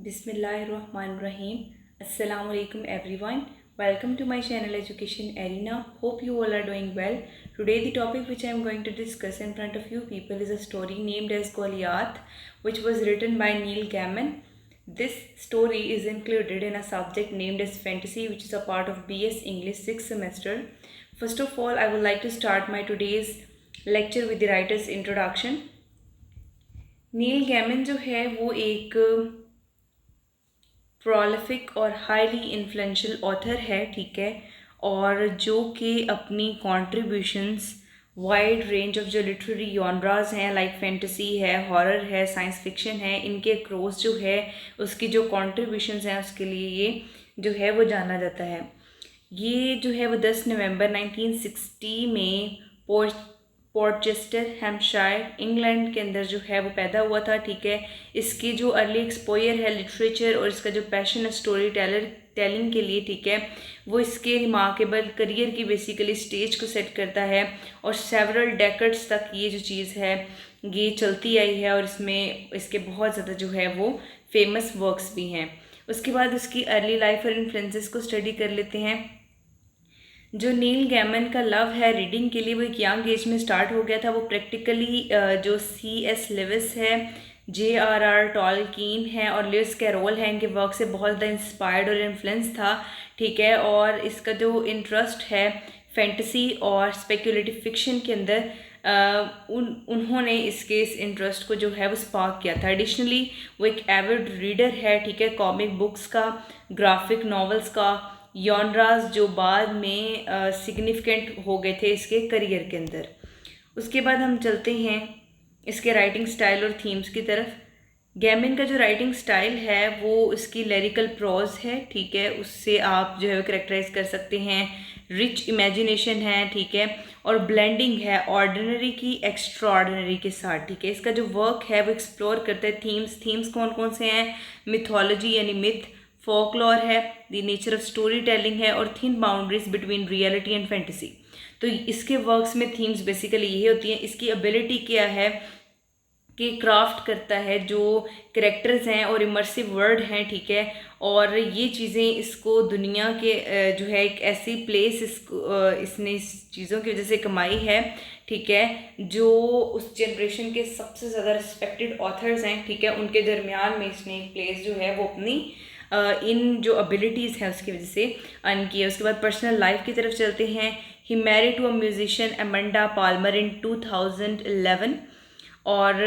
Bismillahirrahmanirrahim. Assalamu alaikum everyone. Welcome to my channel Education Arena. Hope you all are doing well. Today the topic which I am going to discuss in front of you people is a story named as Goliath, which was written by Neil Gaiman. This story is included in a subject named as fantasy, which is a part of BS English 6th semester. First of all, I would like to start my today's lecture with the writer's introduction. Neil Gaiman जो है वो एक prolific और highly influential author है, ठीक है, और जो कि अपनी कॉन्ट्रीब्यूशंस वाइड रेंज ऑफ जो लिटरेरी जॉनरास हैं लाइक फैंटेसी है, हॉरर है, साइंस फिक्शन है, इनके क्रॉस जो है उसकी जो कॉन्ट्रीब्यूशंस हैं उसके लिए ये जो है वो जाना जाता है। ये जो है वो 10 नवंबर 1960 में पोर्चेस्टर हैम्पशायर इंग्लैंड के अंदर जो है वो पैदा हुआ था, ठीक है। इसकी जो अर्ली एक्सपोयर है लिटरेचर और इसका जो पैशन है स्टोरी टेलिंग के लिए, ठीक है, वो इसके रिमार्केबल करियर की बेसिकली स्टेज को सेट करता है और सेवरल डेकेड्स तक ये जो चीज़ है ये चलती आई है और इसमें इसके बहुत ज़्यादा जो है वो फेमस वर्क्स भी हैं। उसके बाद उसकी अर्ली लाइफ और इन्फ्लुएंसेस को स्टडी कर लेते हैं। जो नील गैमन का लव है रीडिंग के लिए वो एक यंग एज में स्टार्ट हो गया था। वो प्रैक्टिकली जो C.S. लेविस है, J.R.R. टॉलकीन है और लिविस कैरोल है, इनके वर्क से बहुत ज़्यादा इंस्पायर्ड और इन्फ्लुएंस था, ठीक है। और इसका जो इंटरेस्ट है फैंटेसी और स्पेकुलेटिव फिक्शन के अंदर उन्होंने इसके इस इंटरेस्ट को जो है वो स्पार्क किया था। एडिशनली वो एक एविड रीडर है, ठीक है, कॉमिक बुक्स का, ग्राफिक नॉवेल्स का, जॉनरास जो बाद में सिग्निफिकेंट हो गए थे इसके करियर के अंदर। उसके बाद हम चलते हैं इसके राइटिंग स्टाइल और थीम्स की तरफ। गैमन का जो राइटिंग स्टाइल है वो इसकी लिरिकल प्रोज है, ठीक है, उससे आप जो है वो करेक्टराइज कर सकते हैं। रिच इमेजिनेशन है, ठीक है, और ब्लेंडिंग है ऑर्डिनरी की एक्स्ट्रा ऑर्डिनरी के साथ, ठीक है। इसका जो वर्क है वो एक्सप्लोर करता है थीम्स कौन कौन से हैं, मिथोलॉजी यानी मिथ, फोकलोर है, the nature of story telling है और thin boundaries between reality and fantasy. तो इसके वर्क्स में थीम्स बेसिकली यही होती हैं। इसकी एबिलिटी क्या है कि क्राफ्ट करता है जो करेक्टर्स हैं और इमर्सिव वर्ड हैं, ठीक है, और ये चीज़ें इसको दुनिया के जो है एक ऐसी प्लेस इसने इस चीज़ों की वजह से कमाई है, ठीक है, जो उस जनरेशन के सबसे ज़्यादा रिस्पेक्टेड ऑथर्स हैं, ठीक है, उनके दरमियान में इसने एक प्लेस जो है वो अपनी इन जो एबिलिटीज़ हैं उसकी वजह से अर्न किया। उसके बाद पर्सनल लाइफ की तरफ चलते हैं। He married to a musician Amanda Palmer in 2011 और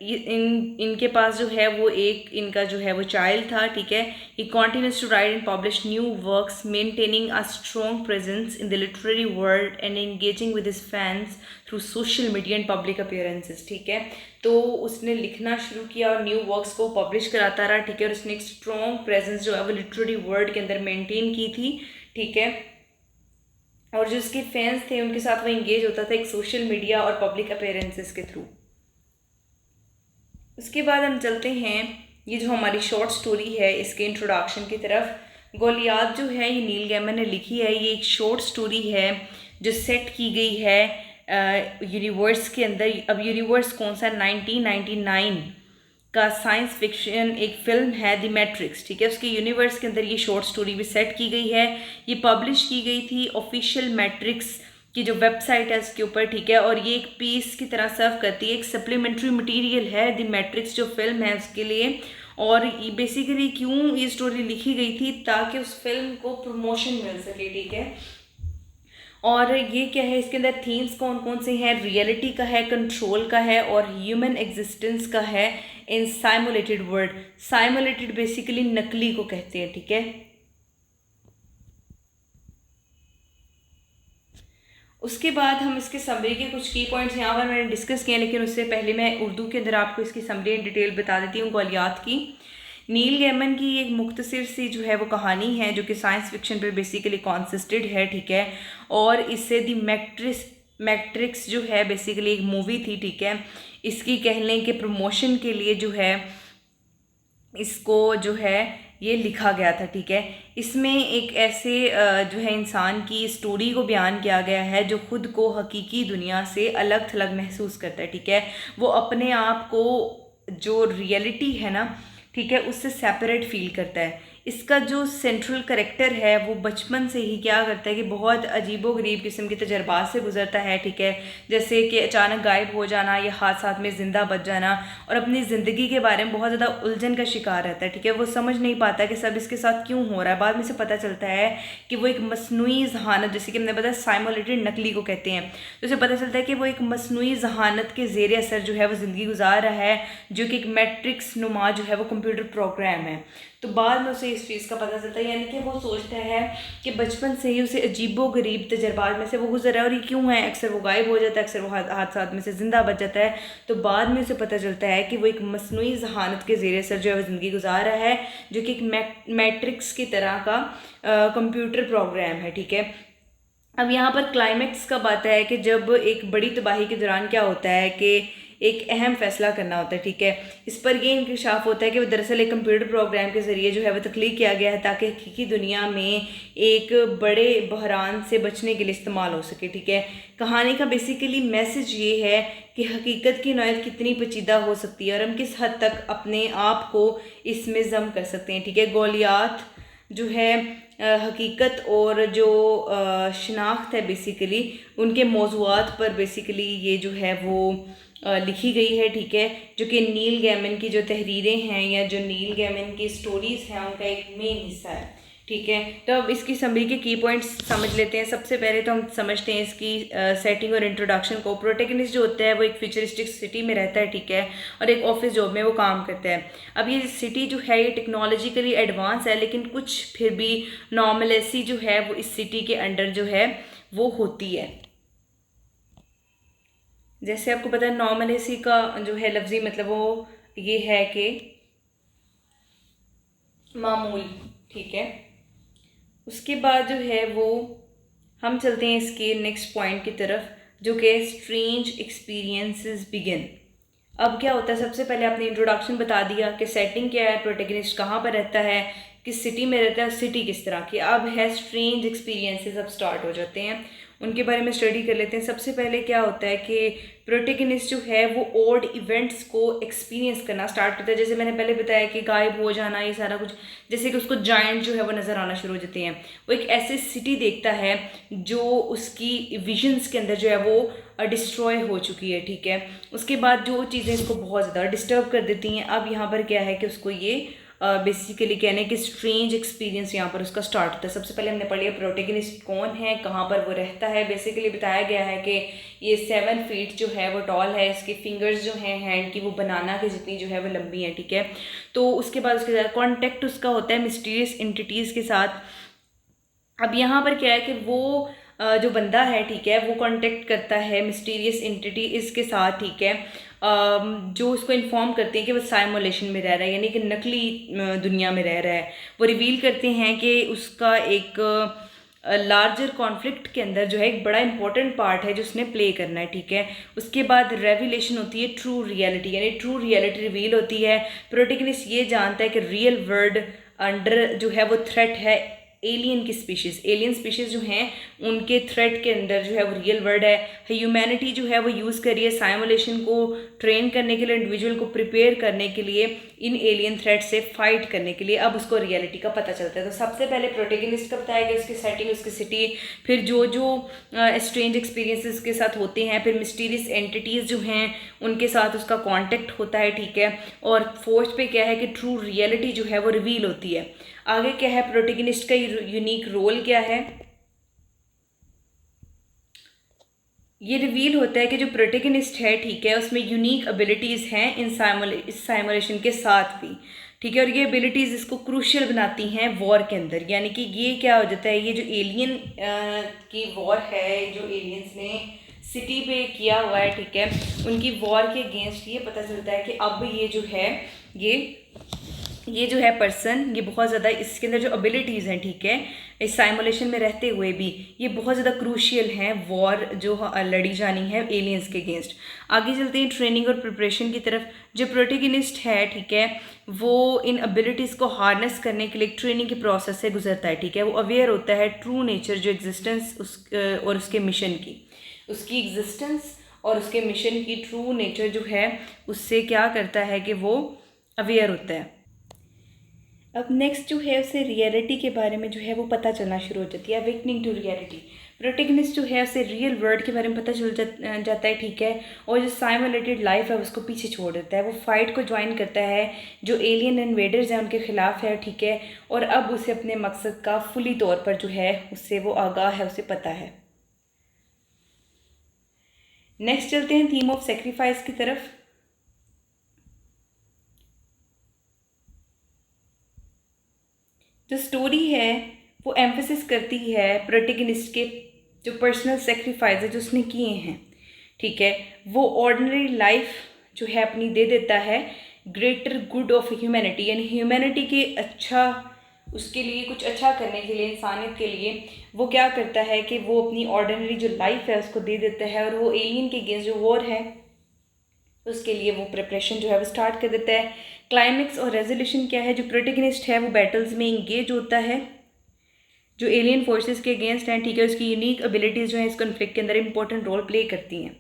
इनके पास जो है वो एक इनका जो है वो चाइल्ड था, ठीक है। He continues to write and publish new works maintaining a strong presence in the literary world and engaging with his fans through social media and public appearances, ठीक है। तो उसने लिखना शुरू किया और न्यू वर्क्स को पब्लिश कराता रहा, ठीक है, और उसने एक स्ट्रॉन्ग प्रेजेंस जो है वो लिटरेरी वर्ल्ड के अंदर मेंटेन की थी, ठीक है। और जो उसके फैंस थे उनके साथ वो इंगेज होता था एक सोशल मीडिया और पब्लिक अपीयरेंसेस के थ्रू। उसके बाद हम चलते हैं ये जो हमारी शॉर्ट स्टोरी है इसके इंट्रोडक्शन की तरफ। गोलियात जो है ये नील गैमन ने लिखी है। ये एक शॉर्ट स्टोरी है जो सेट की गई है यूनिवर्स के अंदर। अब यूनिवर्स कौन सा, 1999 का साइंस फिक्शन एक फिल्म है द मैट्रिक्स, ठीक है, उसके यूनिवर्स के अंदर ये शॉर्ट स्टोरी भी सेट की गई है। ये पब्लिश की गई थी ऑफिशियल मैट्रिक्स की जो वेबसाइट है उसके ऊपर, ठीक है, और ये एक पीस की तरह सर्व करती है, एक सप्लीमेंट्री मटेरियल है द मैट्रिक्स जो फिल्म है उसके लिए। और ये बेसिकली क्यों ये स्टोरी लिखी गई थी, ताकि उस फिल्म को प्रमोशन मिल सके, ठीक है। और ये क्या है, इसके अंदर थीम्स कौन कौन से हैं, रियलिटी का है, कंट्रोल का है और ह्यूमन एग्जिस्टेंस का है इन साइमुलेटेड वर्ल्ड। साइमुलेटेड बेसिकली नकली को कहते हैं, ठीक है। उसके बाद हम इसके समरी के कुछ की पॉइंट्स यहाँ पर मैंने डिस्कस किए, लेकिन उससे पहले मैं उर्दू के अंदर आपको इसकी समरी इन डिटेल बता देती हूँ गोलियात की। नील गैमन की एक मुख्तसर सी जो है वो कहानी है जो कि साइंस फिक्शन पर बेसिकली कॉन्सिस्टेड है, ठीक है, और इससे दी मैट्रिक्स जो है बेसिकली एक मूवी थी, ठीक है। इसकी कहने के प्रमोशन के लिए जो है इसको जो है ये लिखा गया था, ठीक है। इसमें एक ऐसे जो है इंसान की स्टोरी को बयान किया गया है जो खुद को हकीकी दुनिया से अलग थलग महसूस करता है, ठीक है। वो अपने आप को जो रियलिटी है ना ठीक है, उससे सेपरेट फील करता है। इसका जो सेंट्रल करेक्टर है वो बचपन से ही क्या करता है कि बहुत अजीबोगरीब किस्म के तजर्बात से गुजरता है, ठीक है, जैसे कि अचानक गायब हो जाना या हादसात में ज़िंदा बच जाना, और अपनी ज़िंदगी के बारे में बहुत ज़्यादा उलझन का शिकार रहता है, ठीक है। वो समझ नहीं पाता कि सब इसके साथ क्यों हो रहा है। बाद में से पता चलता है कि वो एक मसनूई जहानत, जैसे कि हमने बताया साइमुलेटेड नकली को कहते हैं, तो उसे पता चलता है कि वो एक मसनूई जहानत के ज़ेर असर जो है वो ज़िंदगी गुजार रहा है, जो कि एक मैट्रिक्स नुमा जो है वो कंप्यूटर प्रोग्राम है। तो बाद में उसे इस चीज़ का पता चलता है, यानी कि वो सोचता है कि बचपन से ही उसे अजीबो गरीब तजर्बात में से वो गुजर रहा है और ये क्यों है, अक्सर वो गायब हो जाता है, अक्सर वो हादसात में से ज़िंदा बच जाता है। तो बाद में उसे पता चलता है कि वो एक मसनूई जहानत के ज़ेर असर जो है वो ज़िंदगी गुजार रहा है, जो कि एक मैट्रिक्स की तरह का कंप्यूटर प्रोग्राम है, ठीक है। अब यहाँ पर क्लाइमेक्स कब आता है कि जब एक बड़ी तबाही के दौरान क्या होता है कि एक अहम फैसला करना होता है, ठीक है। इस पर ये इंकशाफ होता है कि वो दरअसल एक कंप्यूटर प्रोग्राम के ज़रिए जो है वो तख्लीक किया गया है ताकि हकीकी दुनिया में एक बड़े बहरान से बचने के लिए इस्तेमाल हो सके, ठीक है। कहानी का बेसिकली मैसेज ये है कि हकीकत की नौयत कितनी पेचीदा हो सकती है और हम किस हद तक अपने आप को इसमें ज़म कर सकते हैं, ठीक है। गोलियात जो है हकीकत और जो शनाख्त है बेसिकली उनके मौज़ूआत पर बेसिकली ये जो है वो लिखी गई है, ठीक है, जो कि नील गैमन की जो तहरीरें हैं या जो नील गैमन की स्टोरीज़ हैं उनका एक मेन हिस्सा है, ठीक है। तो अब इसकी समरी के की पॉइंट्स समझ लेते हैं। सबसे पहले तो हम समझते हैं इसकी सेटिंग और इंट्रोडक्शन को। प्रोटैगनिस्ट जो होता है वो एक फ्यूचरिस्टिक सिटी में रहता है, ठीक है, और एक ऑफिस जॉब में वो काम करता है। अब ये सिटी जो है ये टेक्नोलॉजिकली एडवांस है, लेकिन कुछ फिर भी नॉर्मलेसी जो है वो इस सिटी के अंडर जो है वो होती है। जैसे आपको पता है नॉर्मलेसी का जो है लफ्ज़ी मतलब वो ये है कि मामूल, ठीक है। उसके बाद जो है वो हम चलते हैं इसके नेक्स्ट पॉइंट की तरफ, जो कि स्ट्रेंज एक्सपीरियंसेस बिगिन। अब क्या होता है, सबसे पहले आपने इंट्रोडक्शन बता दिया कि सेटिंग क्या है, प्रोटैगनिस्ट कहाँ पर रहता है, किस सिटी में रहता है, सिटी किस तरह की। अब है स्ट्रेंज एक्सपीरियंसेस, अब स्टार्ट हो जाते हैं, उनके बारे में स्टडी कर लेते हैं। सबसे पहले क्या होता है कि प्रोटैगनिस्ट जो है वो ओल्ड इवेंट्स को एक्सपीरियंस करना स्टार्ट करता है। जैसे मैंने पहले बताया कि गायब हो जाना, ये सारा कुछ, जैसे कि उसको जायंट जो है वो नज़र आना शुरू हो जाते हैं। वो एक ऐसी सिटी देखता है जो उसकी विजन्स के अंदर जो है वो डिस्ट्रॉय हो चुकी है, ठीक है। उसके बाद जो चीज़ें इसको बहुत ज़्यादा डिस्टर्ब कर देती हैं, अब यहाँ पर क्या है कि उसको ये बेसिकली कहने कि स्ट्रेंज एक्सपीरियंस यहाँ पर उसका स्टार्ट होता है। सबसे पहले हमने पढ़ लिया प्रोटैगनिस्ट कौन है, कहाँ पर वो रहता है। बेसिकली बताया गया है कि ये 7 फीट जो है वो टॉल है, इसके फिंगर्स जो हैं हैंड की वो बनाना के जितनी जो है वो लंबी है, ठीक है। तो उसके बाद उसके साथ कॉन्टेक्ट उसका होता है मिस्टीरियस एंटिटीज़ के साथ। अब यहाँ पर क्या है कि वो जो बंदा है, ठीक है, वो कांटेक्ट करता है मिस्टीरियस एंटिटी इसके साथ, ठीक है, जो उसको इन्फॉर्म करते हैं कि वो साइमुलेशन में रह रहा है, यानी कि नकली दुनिया में रह रहा है। वो रिवील करते हैं कि उसका एक लार्जर कॉन्फ्लिक्ट के अंदर जो है एक बड़ा इंपॉर्टेंट पार्ट है जो उसने प्ले करना है, ठीक है। उसके बाद रेविलेशन होती है ट्रू रियलिटी, यानी ट्रू रियलिटी रिवील होती है। प्रोटैगनिस्ट ये जानता है कि रियल वर्ल्ड अंडर जो है वो थ्रेट है एलियन की स्पीशीज़, एलियन स्पीशीज़ जो हैं उनके थ्रेट के अंदर जो है वो रियल वर्ल्ड है। ह्यूमैनिटी जो है वो यूज़ कर रही है साइमुलेशन को ट्रेन करने के लिए, इंडिविजुअल को प्रिपेयर करने के लिए, इन एलियन थ्रेट से फाइट करने के लिए। अब उसको रियलिटी का पता चलता है। तो सबसे पहले प्रोटैगनिस्ट का बताया गया, उसकी सेटिंग, उसकी सिटी, फिर जो जो स्ट्रेंज एक्सपीरियंसेस के साथ होते हैं, फिर मिस्टीरियस एंटिटीज़ जो हैं उनके साथ उसका कॉन्टेक्ट होता है, ठीक है। और फोर्थ पे क्या है कि ट्रू रियलिटी जो है वो रिवील होती है। आगे क्या है, प्रोटैगनिस्ट का यूनिक रोल क्या है, ये रिवील होता है कि जो प्रोटैगनिस्ट है, ठीक है, उसमें यूनिक एबिलिटीज़ हैं इस साइमुलेशन के साथ भी, ठीक है। और ये एबिलिटीज़ इसको क्रूशियल बनाती हैं वॉर के अंदर। यानी कि ये क्या हो जाता है, ये जो एलियन की वॉर है, जो एलियंस ने सिटी पे किया हुआ है, ठीक है, उनकी वॉर के अगेंस्ट ये पता चलता है कि अब ये जो है ये जो है पर्सन, ये बहुत ज़्यादा इसके अंदर जो एबिलिटीज़ हैं, ठीक है, इस साइमुलेशन में रहते हुए भी ये बहुत ज़्यादा क्रूशियल हैं वॉर जो लड़ी जानी है एलियंस के अगेंस्ट। आगे चलते हैं ट्रेनिंग और प्रिपरेशन की तरफ। जो प्रोटैगनिस्ट है, ठीक है, वो इन एबिलिटीज़ को हार्नेस करने के लिए एक ट्रेनिंग के प्रोसेस से गुजरता है, ठीक है। वो अवेयर होता है ट्रू नेचर जो एग्जिस्टेंस और उसके मिशन की, उसकी एग्जिस्टेंस और उसके मिशन की ट्रू नेचर जो है उससे क्या करता है कि वो अवेयर होता है। अब नेक्स्ट जो है उसे रियलिटी के बारे में जो है वो पता चलना शुरू हो जाती है, अवेकनिंग टू रियलिटी। प्रोटेगनिस्ट जो है उसे रियल वर्ल्ड के बारे में पता चल जाता है, ठीक है। और जो साइमुलेटेड लाइफ है उसको पीछे छोड़ देता है, वो फाइट को ज्वाइन करता है जो एलियन इन्वेडर्स हैं उनके खिलाफ है, ठीक है। और अब उसे अपने मकसद का फुली तौर पर जो है उससे वो आगाह है, उसे पता है। नेक्स्ट चलते हैं थीम ऑफ सेक्रीफाइस की तरफ। जो स्टोरी है वो एम्फेसिस करती है प्रोटेगनिस्ट के जो पर्सनल सेक्रीफाइस है जो उसने किए हैं, ठीक है। वो ऑर्डिनरी लाइफ जो है अपनी दे देता है ग्रेटर गुड ऑफ ह्यूमैनिटी, यानी ह्यूमैनिटी के अच्छा, उसके लिए कुछ अच्छा करने के लिए, इंसानियत के लिए वो क्या करता है कि वो अपनी ऑर्डिनरी जो लाइफ है उसको दे देता है। और वो एलियन के अगेंस्ट जो वॉर है उसके लिए वो प्रिपरेशन जो है वो स्टार्ट कर देता है। क्लाइमेक्स और रेजोल्यूशन क्या है, जो प्रोटेगनिस्ट है वो बैटल्स में इंगेज होता है जो एलियन फोर्सेस के अगेंस्ट हैं, ठीक है। उसकी यूनिक एबिलिटीज़ जो है इस कॉन्फ्लिक्ट के अंदर इंपॉर्टेंट रोल प्ले करती हैं।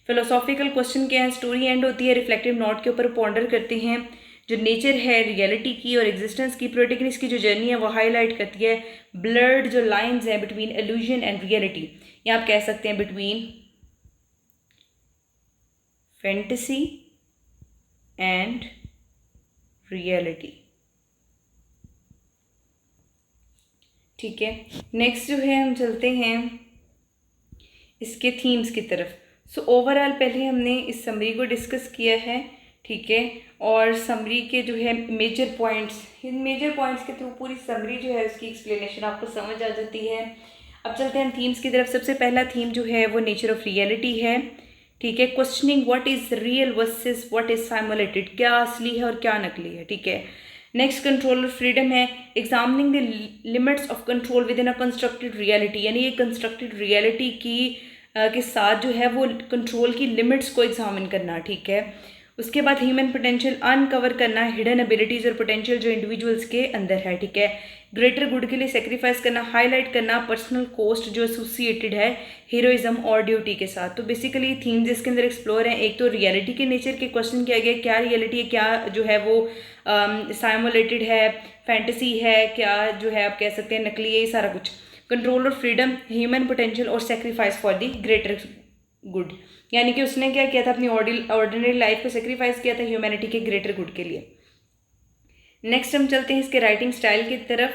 फिलोसॉफिकल क्वेश्चन क्या है, स्टोरी एंड होती है रिफ्लेक्टिव नोट के ऊपर पॉन्डर करते हैं जो नेचर है रियलिटी की और एग्जिस्टेंस की। प्रोटेगनिस्ट की जो जर्नी है वो हाईलाइट करती है ब्लर्ड जो लाइंस हैं बिटवीन इल्यूजन एंड रियलिटी, या आप कह सकते हैं बिटवीन फैंटेसी एंड रियलिटी, ठीक है। नेक्स्ट जो है हम चलते हैं इसके थीम्स की तरफ। सो ओवरऑल पहले हमने इस समरी को डिस्कस किया है, ठीक है। और समरी के जो है मेजर पॉइंट्स, इन मेजर पॉइंट्स के थ्रू पूरी समरी जो है उसकी एक्सप्लेनेशन आपको समझ आ जाती है। अब चलते हैं थीम्स की तरफ। सबसे पहला थीम जो है वो नेचर ऑफ रियलिटी है, ठीक है। Questioning what is real versus what is simulated, क्या असली है और क्या नकली है, ठीक है। नेक्स्ट कंट्रोल ऑफ फ्रीडम है, examining the limits of control within a constructed reality, यानी ये कंस्ट्रक्टेड रियलिटी की के साथ जो है वो कंट्रोल की लिमिट्स को एग्जामिन करना, ठीक है। उसके बाद ह्यूमन पोटेंशियल अनकवर करना, हिडन एबिलिटीज़ और पोटेंशियल जो इंडिविजुअल्स के अंदर है, ठीक है। ग्रेटर गुड के लिए सेक्रीफाइस करना, हाईलाइट करना पर्सनल कॉस्ट जो एसोसिएटेड है हीरोइज्म और ड्यूटी के साथ। तो बेसिकली थीम जिसके अंदर एक्सप्लोर हैं, एक तो रियलिटी के नेचर के क्वेश्चन किया गया, क्या रियलिटी है, क्या जो है वो साइमुलेटेड है, फैंटेसी है, क्या जो है आप कह सकते हैं नकली है, ये सारा कुछ। कंट्रोल और फ्रीडम, ह्यूमन पोटेंशियल और sacrifice for the greater good, यानी कि उसने क्या किया था, अपनी ऑर्डिनरी लाइफ को सेक्रीफाइस किया था ह्यूमैनिटी के ग्रेटर गुड के लिए। नेक्स्ट हम चलते हैं इसके राइटिंग स्टाइल की तरफ।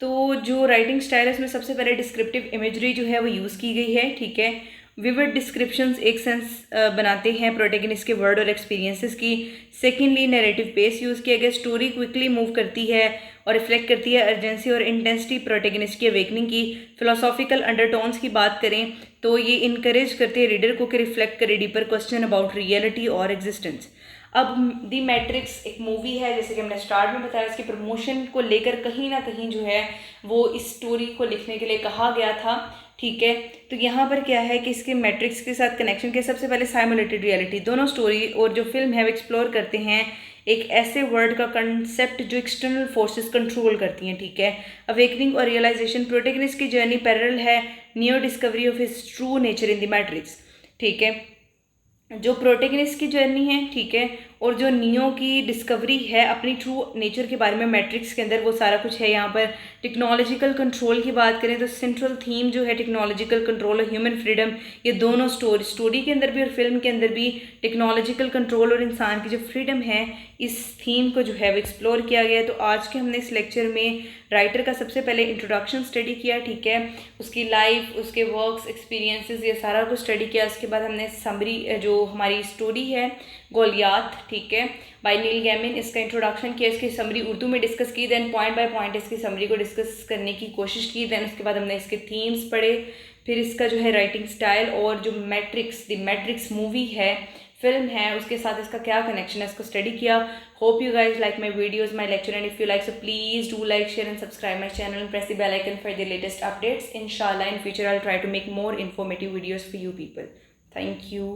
तो जो राइटिंग स्टाइल है उसमें सबसे पहले डिस्क्रिप्टिव इमेजरी जो है वो यूज़ की गई है, ठीक है। विविड डिस्क्रिप्शंस एक सेंस बनाते हैं प्रोटेगनिस्ट के वर्ड और एक्सपीरियंसेस की। सेकेंडली नैरेटिव पेस यूज़ किया गया, स्टोरी क्विकली मूव करती है और रिफ्लेक्ट करती है अर्जेंसी और इंटेंसिटी प्रोटेगनिस्ट की अवेकनिंग की। फिलोसॉफिकल अंडरटोन्स की बात करें तो ये इनकरेज करते हैं रीडर को कि रिफ्लेक्ट करे डीपर क्वेश्चन अबाउट रियलिटी और एग्जिस्टेंस। अब दी मैट्रिक्स एक मूवी है, जैसे कि हमने स्टार्ट में बताया, इसके प्रमोशन को लेकर कहीं ना कहीं जो है वो इस स्टोरी को लिखने के लिए कहा गया था, ठीक है। तो यहाँ पर क्या है कि इसके मैट्रिक्स के साथ कनेक्शन के सबसे पहले साइमुलेटेड रियलिटी, दोनों स्टोरी और जो फिल्म है वो एक्सप्लोर करते हैं एक ऐसे वर्ल्ड का कंसेप्ट जो एक्सटर्नल फोर्सेस कंट्रोल करती हैं, ठीक है। अवेकनिंग और रियलाइजेशन, प्रोटेगनिस्ट की जर्नी पैरेलल है new discovery of his true nature in the matrix, ठीक है। जो प्रोटेगनिस्ट की जर्नी है, ठीक है, और जो नियो की डिस्कवरी है अपनी ट्रू नेचर के बारे में मैट्रिक्स के अंदर, वो सारा कुछ है यहाँ पर। टेक्नोलॉजिकल कंट्रोल की बात करें तो सेंट्रल थीम जो है टेक्नोलॉजिकल कंट्रोल और ह्यूमन फ्रीडम, ये दोनों स्टोरी के अंदर भी और फिल्म के अंदर भी टेक्नोलॉजिकल कंट्रोल और इंसान की जो फ्रीडम है, इस थीम को जो है वो एक्सप्लोर किया गया है। तो आज के हमने इस लेक्चर में राइटर का सबसे पहले इंट्रोडक्शन स्टडी किया, ठीक है, उसकी लाइफ, उसके वर्क्स, एक्सपीरियंसेस, ये सारा कुछ स्टडी किया। उसके बाद हमने समरी जो हमारी स्टोरी है गोलियात, ठीक है, बाय नील गैमिन, इसका इंट्रोडक्शन किया, इसकी समरी उर्दू में डिस्कस की, देन पॉइंट बाय पॉइंट इसकी समरी को डिस्कस करने की कोशिश की। देन उसके बाद हमने इसके थीम्स पढ़े, फिर इसका जो है राइटिंग स्टाइल और जो द मैट्रिक्स मूवी है, फिल्म है, उसके साथ इसका क्या कनेक्शन है, इसको स्टडी किया। Hope you guys like my videos, my lecture, and if you like so please do like, share and subscribe my channel and press the bell icon for the latest updates. Inshallah in future I'll try to make more informative videos for you people. Thank you.